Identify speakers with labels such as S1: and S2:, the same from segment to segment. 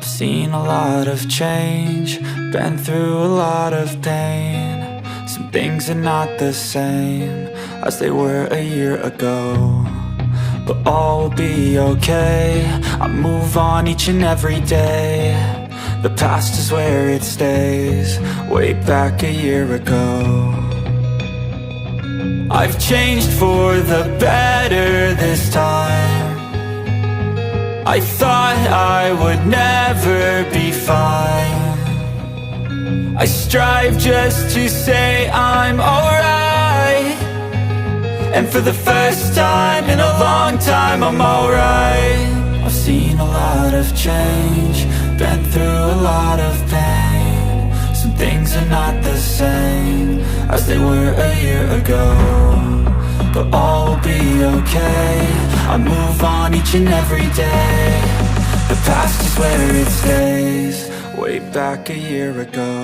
S1: I've seen a lot of change, been through a lot of pain. Some things are not the same as they were a year ago, but all will be okay. I move on each and every day. The past is where it stays, way back a year ago. I've changed for the better this time. I thought I would never be fine. I strive just to say I'm alright, and for the first time in a long time I'm alright. I've seen a lot of change, been through a lot of pain. Some things are not the same as they were a year ago, but all will be okay. I move on each and every day. The past is where it stays, way back a year ago.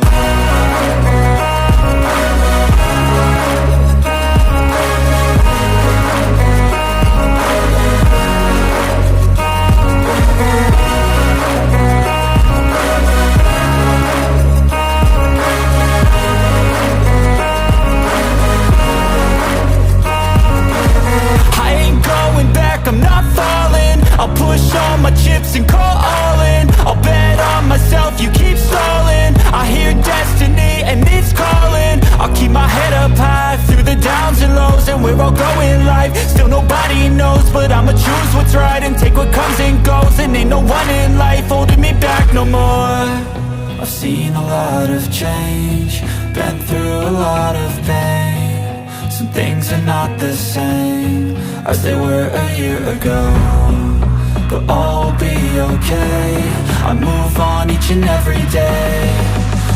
S1: I'm not falling, I'll push all my chips and call all in. I'll bet on myself, you keep stalling. I hear destiny and it's calling. I'll keep my head up high through the downs and lows, and we're all going live. Still nobody knows, but I'ma choose what's right and take what comes and goes. And ain't no one in life holding me back no more. I've seen a lot of change, been through a lot of pain. Some things are not the same as they were a year ago, but all will be okay. I move on each and every day.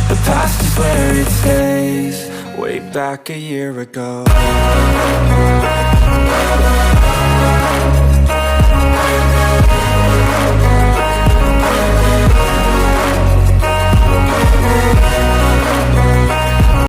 S1: The past is where it stays, way back a year ago.